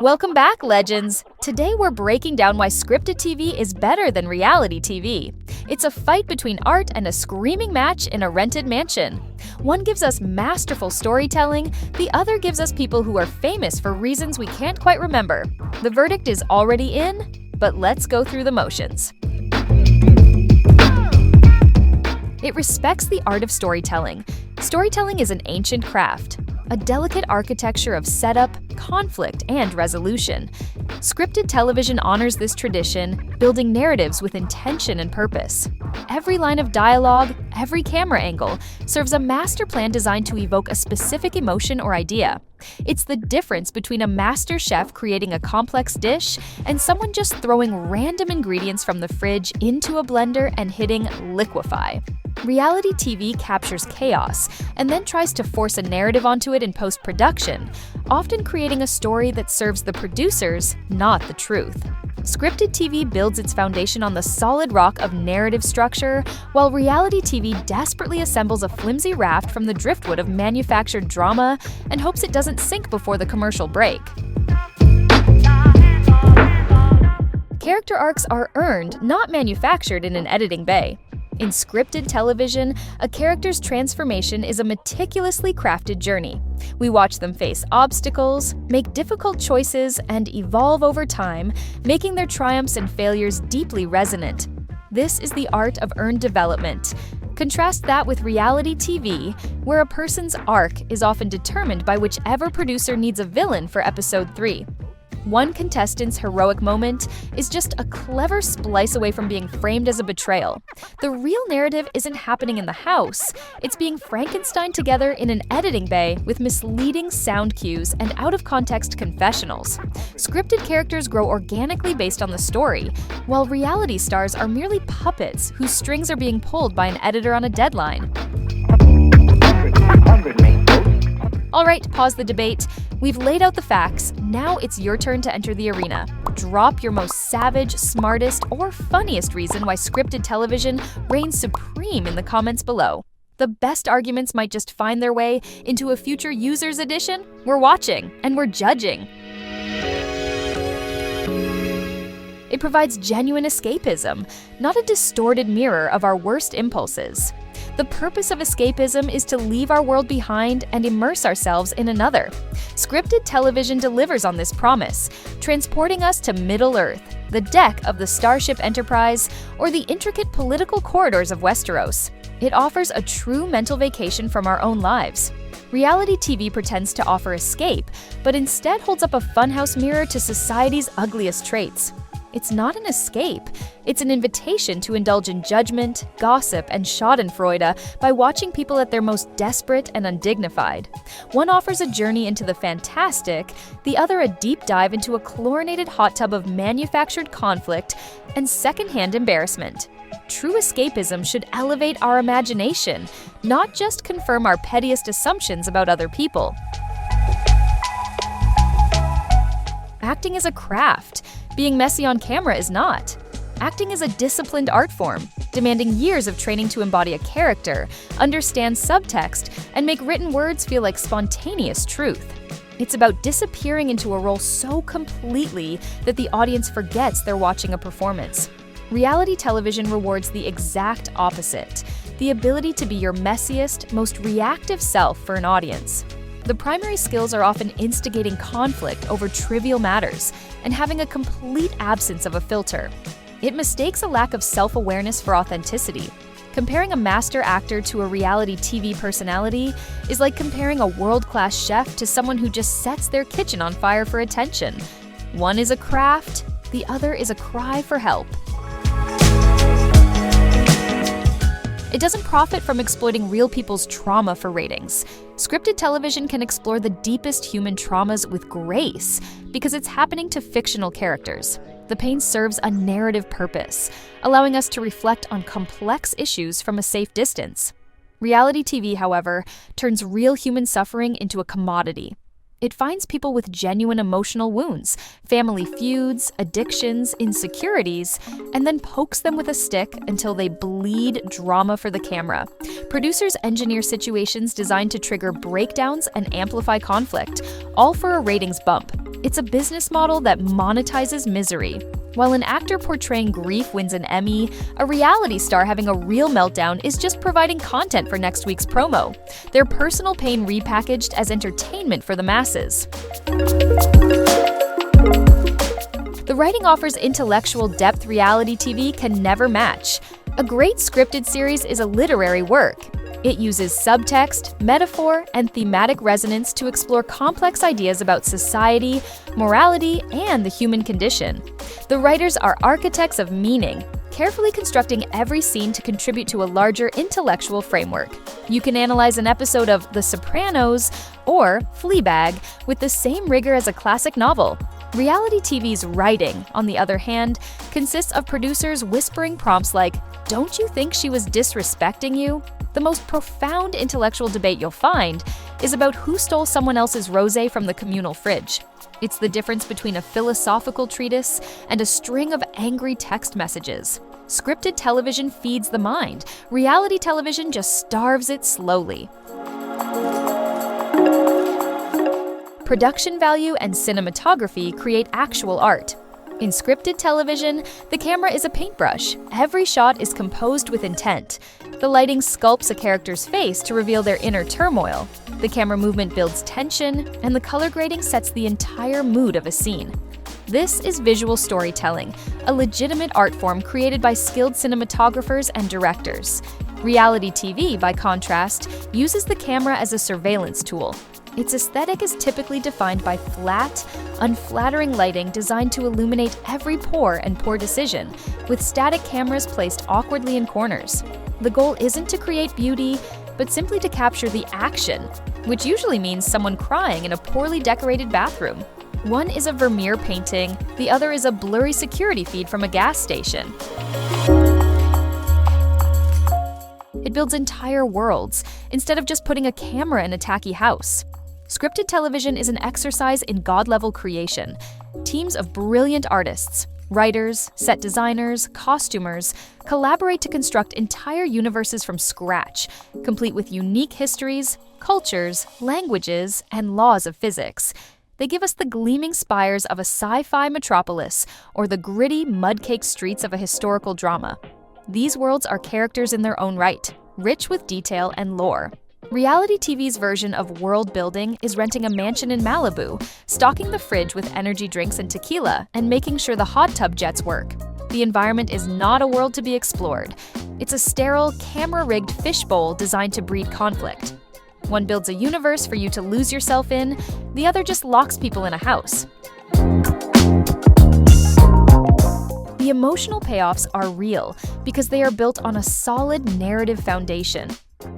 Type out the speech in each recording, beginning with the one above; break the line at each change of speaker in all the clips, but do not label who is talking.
Welcome back, legends! Today we're breaking down why scripted TV is better than reality TV. It's a fight between art and a screaming match in a rented mansion. One gives us masterful storytelling, the other gives us people who are famous for reasons we can't quite remember. The verdict is already in, but let's go through the motions. It respects the art of storytelling. Storytelling is an ancient craft, a delicate architecture of setup, conflict, and resolution. Scripted television honors this tradition, building narratives with intention and purpose. Every line of dialogue, every camera angle, serves a master plan designed to evoke a specific emotion or idea. It's the difference between a master chef creating a complex dish and someone just throwing random ingredients from the fridge into a blender and hitting liquefy. Reality TV captures chaos and then tries to force a narrative onto it in post-production, often creating a story that serves the producers, not the truth. Scripted TV builds its foundation on the solid rock of narrative structure, while reality TV desperately assembles a flimsy raft from the driftwood of manufactured drama and hopes it doesn't sink before the commercial break. Character arcs are earned, not manufactured in an editing bay. In scripted television, a character's transformation is a meticulously crafted journey. We watch them face obstacles, make difficult choices, and evolve over time, making their triumphs and failures deeply resonant. This is the art of earned development. Contrast that with reality TV, where a person's arc is often determined by whichever producer needs a villain for episode 3. One contestant's heroic moment is just a clever splice away from being framed as a betrayal. The real narrative isn't happening in the house, it's being Frankensteined together in an editing bay with misleading sound cues and out-of-context confessionals. Scripted characters grow organically based on the story, while reality stars are merely puppets whose strings are being pulled by an editor on a deadline. Alright, pause the debate. We've laid out the facts, now it's your turn to enter the arena. Drop your most savage, smartest, or funniest reason why scripted television reigns supreme in the comments below. The best arguments might just find their way into a future users edition. We're watching, and we're judging. It provides genuine escapism, not a distorted mirror of our worst impulses. The purpose of escapism is to leave our world behind and immerse ourselves in another. Scripted television delivers on this promise, transporting us to Middle-earth, the deck of the Starship Enterprise, or the intricate political corridors of Westeros. It offers a true mental vacation from our own lives. Reality TV pretends to offer escape, but instead holds up a funhouse mirror to society's ugliest traits. It's not an escape, it's an invitation to indulge in judgment, gossip, and schadenfreude by watching people at their most desperate and undignified. One offers a journey into the fantastic, the other a deep dive into a chlorinated hot tub of manufactured conflict and secondhand embarrassment. True escapism should elevate our imagination, not just confirm our pettiest assumptions about other people. Acting is a craft. Being messy on camera is not. Acting is a disciplined art form, demanding years of training to embody a character, understand subtext, and make written words feel like spontaneous truth. It's about disappearing into a role so completely that the audience forgets they're watching a performance. Reality television rewards the exact opposite, the ability to be your messiest, most reactive self for an audience. The primary skills are often instigating conflict over trivial matters and having a complete absence of a filter. It mistakes a lack of self-awareness for authenticity. Comparing a master actor to a reality TV personality is like comparing a world-class chef to someone who just sets their kitchen on fire for attention. One is a craft, the other is a cry for help. It doesn't profit from exploiting real people's trauma for ratings. Scripted television can explore the deepest human traumas with grace because it's happening to fictional characters. The pain serves a narrative purpose, allowing us to reflect on complex issues from a safe distance. Reality TV, however, turns real human suffering into a commodity. It finds people with genuine emotional wounds, family feuds, addictions, insecurities, and then pokes them with a stick until they bleed drama for the camera. Producers engineer situations designed to trigger breakdowns and amplify conflict, all for a ratings bump. It's a business model that monetizes misery. While an actor portraying grief wins an Emmy, a reality star having a real meltdown is just providing content for next week's promo. Their personal pain repackaged as entertainment for the masses. The writing offers intellectual depth reality TV can never match. A great scripted series is a literary work. It uses subtext, metaphor, and thematic resonance to explore complex ideas about society, morality, and the human condition. The writers are architects of meaning, carefully constructing every scene to contribute to a larger intellectual framework. You can analyze an episode of The Sopranos or Fleabag with the same rigor as a classic novel. Reality TV's writing, on the other hand, consists of producers whispering prompts like, "Don't you think she was disrespecting you?" The most profound intellectual debate you'll find is about who stole someone else's rosé from the communal fridge. It's the difference between a philosophical treatise and a string of angry text messages. Scripted television feeds the mind. Reality television just starves it slowly. Production value and cinematography create actual art. In scripted television, the camera is a paintbrush. Every shot is composed with intent. The lighting sculpts a character's face to reveal their inner turmoil. The camera movement builds tension, and the color grading sets the entire mood of a scene. This is visual storytelling, a legitimate art form created by skilled cinematographers and directors. Reality TV, by contrast, uses the camera as a surveillance tool. Its aesthetic is typically defined by flat, unflattering lighting designed to illuminate every pore and poor decision, with static cameras placed awkwardly in corners. The goal isn't to create beauty, but simply to capture the action, which usually means someone crying in a poorly decorated bathroom. One is a Vermeer painting, the other is a blurry security feed from a gas station. It builds entire worlds, instead of just putting a camera in a tacky house. Scripted television is an exercise in God-level creation. Teams of brilliant artists, writers, set designers, costumers collaborate to construct entire universes from scratch, complete with unique histories, cultures, languages, and laws of physics. They give us the gleaming spires of a sci-fi metropolis or the gritty, mud-caked streets of a historical drama. These worlds are characters in their own right, rich with detail and lore. Reality TV's version of world building is renting a mansion in Malibu, stocking the fridge with energy drinks and tequila, and making sure the hot tub jets work. The environment is not a world to be explored. It's a sterile, camera-rigged fishbowl designed to breed conflict. One builds a universe for you to lose yourself in, the other just locks people in a house. The emotional payoffs are real because they are built on a solid narrative foundation.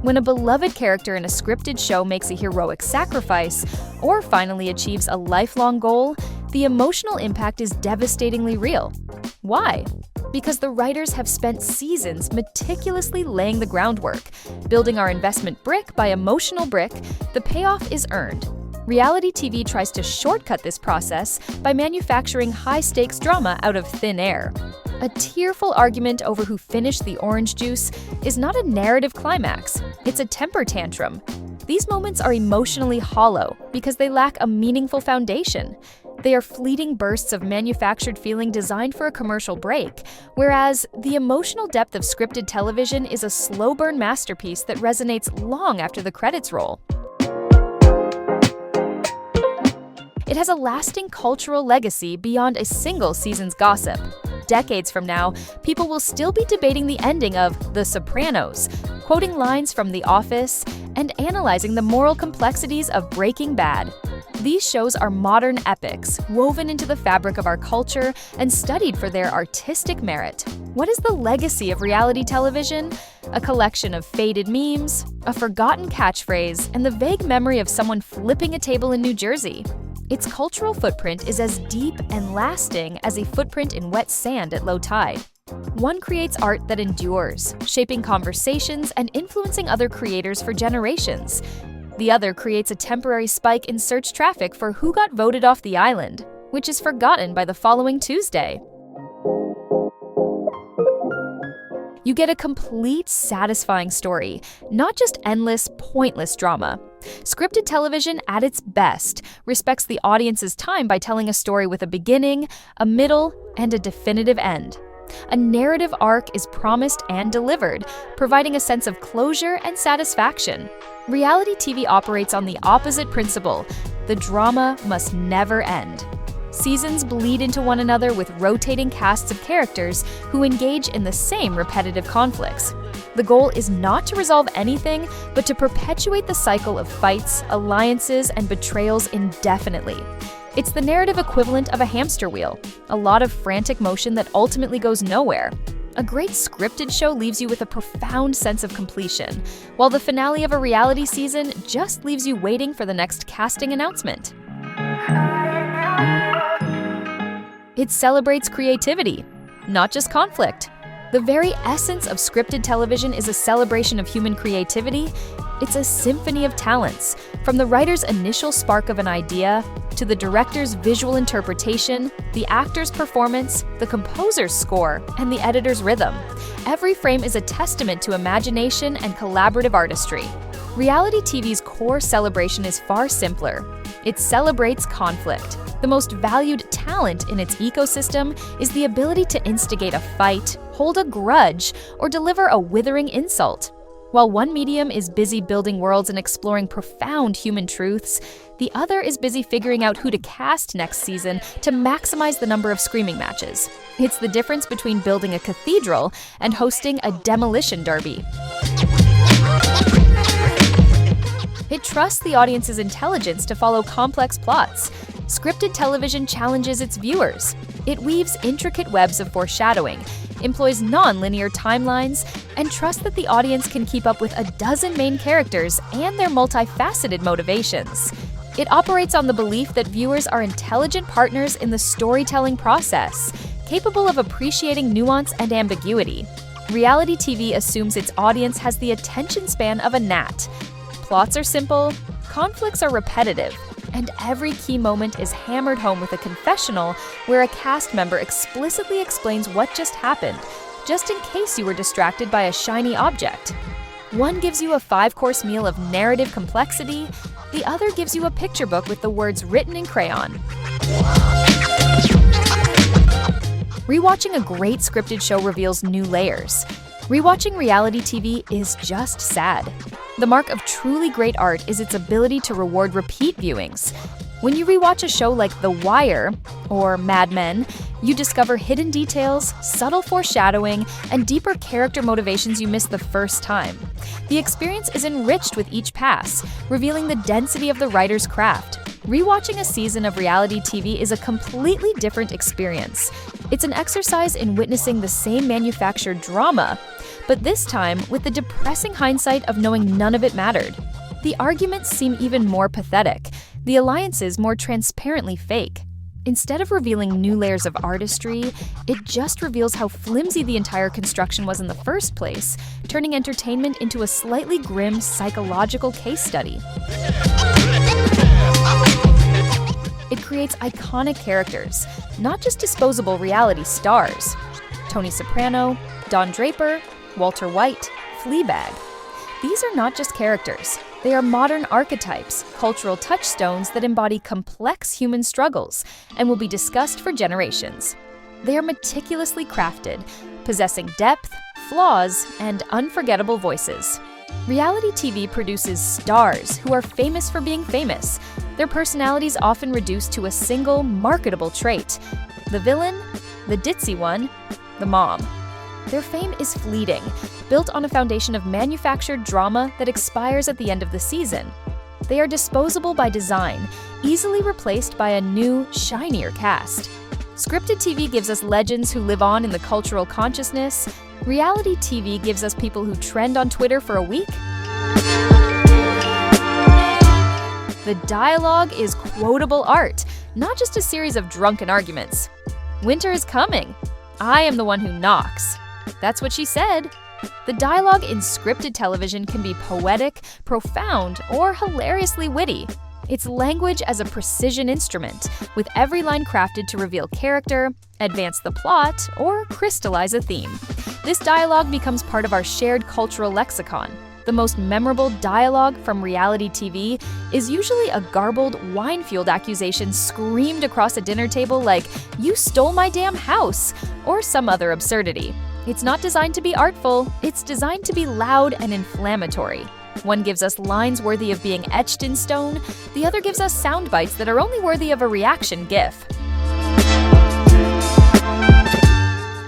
When a beloved character in a scripted show makes a heroic sacrifice or finally achieves a lifelong goal, the emotional impact is devastatingly real. Why? Because the writers have spent seasons meticulously laying the groundwork. Building our investment brick by emotional brick, the payoff is earned. Reality TV tries to shortcut this process by manufacturing high-stakes drama out of thin air. A tearful argument over who finished the orange juice is not a narrative climax, it's a temper tantrum. These moments are emotionally hollow because they lack a meaningful foundation. They are fleeting bursts of manufactured feeling designed for a commercial break, whereas the emotional depth of scripted television is a slow-burn masterpiece that resonates long after the credits roll. It has a lasting cultural legacy beyond a single season's gossip. Decades from now, people will still be debating the ending of The Sopranos, quoting lines from The Office, and analyzing the moral complexities of Breaking Bad. These shows are modern epics, woven into the fabric of our culture and studied for their artistic merit. What is the legacy of reality television? A collection of faded memes, a forgotten catchphrase, and the vague memory of someone flipping a table in New Jersey. Its cultural footprint is as deep and lasting as a footprint in wet sand at low tide. One creates art that endures, shaping conversations and influencing other creators for generations. The other creates a temporary spike in search traffic for who got voted off the island, which is forgotten by the following Tuesday. You get a complete, satisfying story, not just endless, pointless drama. Scripted television, at its best, respects the audience's time by telling a story with a beginning, a middle, and a definitive end. A narrative arc is promised and delivered, providing a sense of closure and satisfaction. Reality TV operates on the opposite principle: the drama must never end. Seasons bleed into one another with rotating casts of characters who engage in the same repetitive conflicts. The goal is not to resolve anything, but to perpetuate the cycle of fights, alliances, and betrayals indefinitely. It's the narrative equivalent of a hamster wheel, a lot of frantic motion that ultimately goes nowhere. A great scripted show leaves you with a profound sense of completion, while the finale of a reality season just leaves you waiting for the next casting announcement. It celebrates creativity, not just conflict. The very essence of scripted television is a celebration of human creativity. It's a symphony of talents, from the writer's initial spark of an idea, to the director's visual interpretation, the actor's performance, the composer's score, and the editor's rhythm. Every frame is a testament to imagination and collaborative artistry. Reality TV's core celebration is far simpler. It celebrates conflict. The most valued talent in its ecosystem is the ability to instigate a fight, hold a grudge, or deliver a withering insult. While one medium is busy building worlds and exploring profound human truths, the other is busy figuring out who to cast next season to maximize the number of screaming matches. It's the difference between building a cathedral and hosting a demolition derby. It trusts the audience's intelligence to follow complex plots. Scripted television challenges its viewers. It weaves intricate webs of foreshadowing, employs non-linear timelines, and trusts that the audience can keep up with a dozen main characters and their multifaceted motivations. It operates on the belief that viewers are intelligent partners in the storytelling process, capable of appreciating nuance and ambiguity. Reality TV assumes its audience has the attention span of a gnat. Plots are simple, conflicts are repetitive, and every key moment is hammered home with a confessional where a cast member explicitly explains what just happened, just in case you were distracted by a shiny object. One gives you a 5-course meal of narrative complexity, the other gives you a picture book with the words written in crayon. Rewatching a great scripted show reveals new layers. Rewatching reality TV is just sad. The mark of truly great art is its ability to reward repeat viewings. When you rewatch a show like The Wire or Mad Men, you discover hidden details, subtle foreshadowing, and deeper character motivations you missed the first time. The experience is enriched with each pass, revealing the density of the writer's craft. Rewatching a season of reality TV is a completely different experience. It's an exercise in witnessing the same manufactured drama, but this time with the depressing hindsight of knowing none of it mattered. The arguments seem even more pathetic, the alliances more transparently fake. Instead of revealing new layers of artistry, it just reveals how flimsy the entire construction was in the first place, turning entertainment into a slightly grim psychological case study. It creates iconic characters, not just disposable reality stars. Tony Soprano, Don Draper, Walter White, Fleabag. These are not just characters. They are modern archetypes, cultural touchstones that embody complex human struggles and will be discussed for generations. They are meticulously crafted, possessing depth, flaws, and unforgettable voices. Reality TV produces stars who are famous for being famous. Their personalities often reduced to a single, marketable trait: the villain, the ditzy one, the mom. Their fame is fleeting, built on a foundation of manufactured drama that expires at the end of the season. They are disposable by design, easily replaced by a new, shinier cast. Scripted TV gives us legends who live on in the cultural consciousness. Reality TV gives us people who trend on Twitter for a week. The dialogue is quotable art, not just a series of drunken arguments. Winter is coming. I am the one who knocks. That's what she said. The dialogue in scripted television can be poetic, profound, or hilariously witty. It's language as a precision instrument, with every line crafted to reveal character, advance the plot, or crystallize a theme. This dialogue becomes part of our shared cultural lexicon. The most memorable dialogue from reality TV is usually a garbled, wine-fueled accusation screamed across a dinner table like, "You stole my damn house," or some other absurdity. It's not designed to be artful, it's designed to be loud and inflammatory. One gives us lines worthy of being etched in stone, the other gives us sound bites that are only worthy of a reaction gif.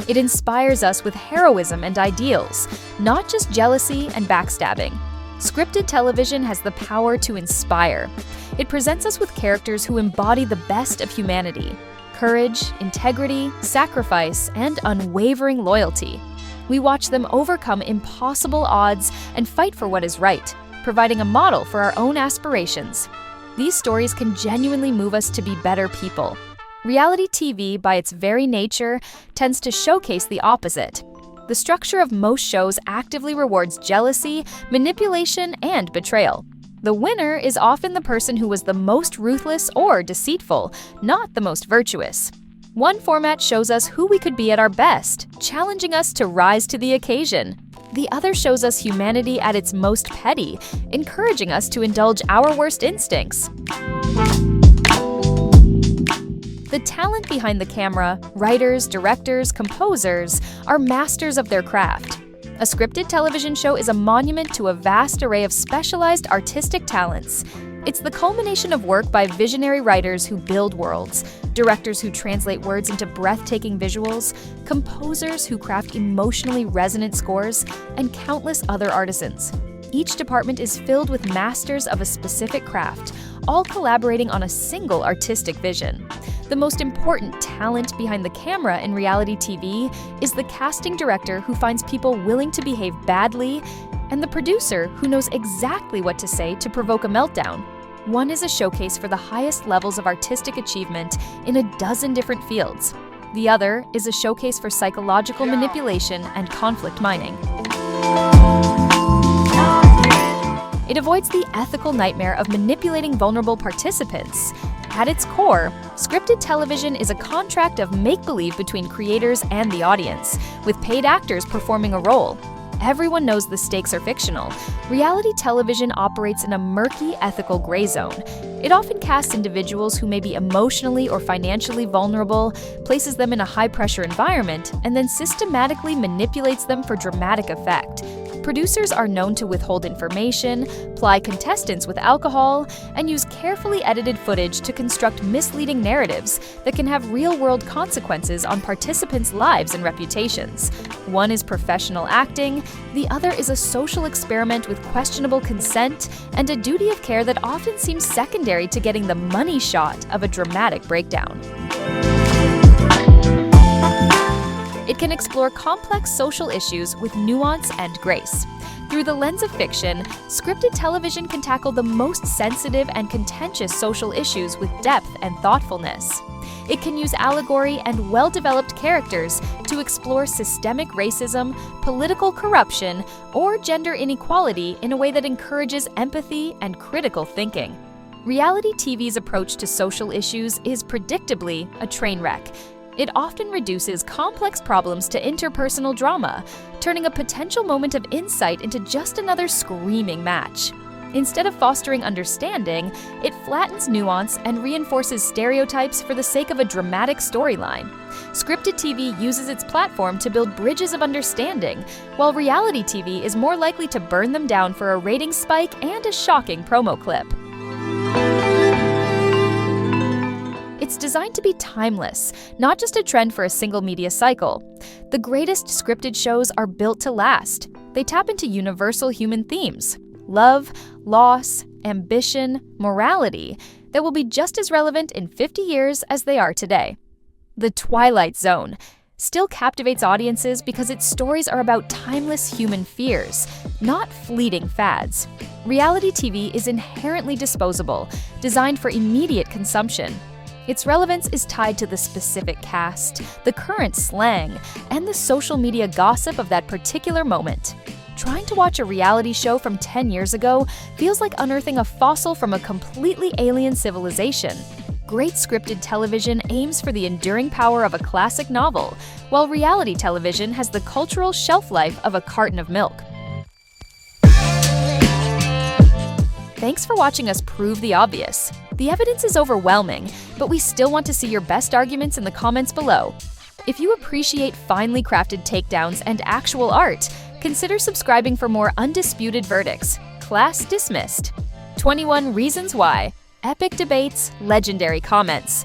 It inspires us with heroism and ideals, not just jealousy and backstabbing. Scripted television has the power to inspire. It presents us with characters who embody the best of humanity: courage, integrity, sacrifice, and unwavering loyalty. We watch them overcome impossible odds and fight for what is right, providing a model for our own aspirations. These stories can genuinely move us to be better people. Reality TV, by its very nature, tends to showcase the opposite. The structure of most shows actively rewards jealousy, manipulation, and betrayal. The winner is often the person who was the most ruthless or deceitful, not the most virtuous. One format shows us who we could be at our best, challenging us to rise to the occasion. The other shows us humanity at its most petty, encouraging us to indulge our worst instincts. The talent behind the camera, writers, directors, composers, are masters of their craft. A scripted television show is a monument to a vast array of specialized artistic talents. It's the culmination of work by visionary writers who build worlds, directors who translate words into breathtaking visuals, composers who craft emotionally resonant scores, and countless other artisans. Each department is filled with masters of a specific craft, all collaborating on a single artistic vision. The most important talent behind the camera in reality TV is the casting director who finds people willing to behave badly, and the producer who knows exactly what to say to provoke a meltdown. One is a showcase for the highest levels of artistic achievement in a dozen different fields. The other is a showcase for psychological manipulation and conflict mining. It avoids the ethical nightmare of manipulating vulnerable participants. At its core, scripted television is a contract of make-believe between creators and the audience, with paid actors performing a role. Everyone knows the stakes are fictional. Reality television operates in a murky ethical gray zone. It often casts individuals who may be emotionally or financially vulnerable, places them in a high-pressure environment, and then systematically manipulates them for dramatic effect. Producers are known to withhold information, ply contestants with alcohol, and use carefully edited footage to construct misleading narratives that can have real-world consequences on participants' lives and reputations. One is professional acting, the other is a social experiment with questionable consent and a duty of care that often seems secondary to getting the money shot of a dramatic breakdown. It can explore complex social issues with nuance and grace. Through the lens of fiction, scripted television can tackle the most sensitive and contentious social issues with depth and thoughtfulness. It can use allegory and well-developed characters to explore systemic racism, political corruption, or gender inequality in a way that encourages empathy and critical thinking. Reality TV's approach to social issues is predictably a train wreck. It often reduces complex problems to interpersonal drama, turning a potential moment of insight into just another screaming match. Instead of fostering understanding, it flattens nuance and reinforces stereotypes for the sake of a dramatic storyline. Scripted TV uses its platform to build bridges of understanding, while reality TV is more likely to burn them down for a ratings spike and a shocking promo clip. It's designed to be timeless, not just a trend for a single media cycle. The greatest scripted shows are built to last. They tap into universal human themes: love, loss, ambition, morality, that will be just as relevant in 50 years as they are today. The Twilight Zone still captivates audiences because its stories are about timeless human fears, not fleeting fads. Reality TV is inherently disposable, designed for immediate consumption. Its relevance is tied to the specific cast, the current slang, and the social media gossip of that particular moment. Trying to watch a reality show from 10 years ago feels like unearthing a fossil from a completely alien civilization. Great scripted television aims for the enduring power of a classic novel, while reality television has the cultural shelf life of a carton of milk. Thanks for watching us prove the obvious. The evidence is overwhelming, but we still want to see your best arguments in the comments below. If you appreciate finely crafted takedowns and actual art, consider subscribing for more undisputed verdicts. Class dismissed. 21 Reasons Why. Epic debates, legendary comments.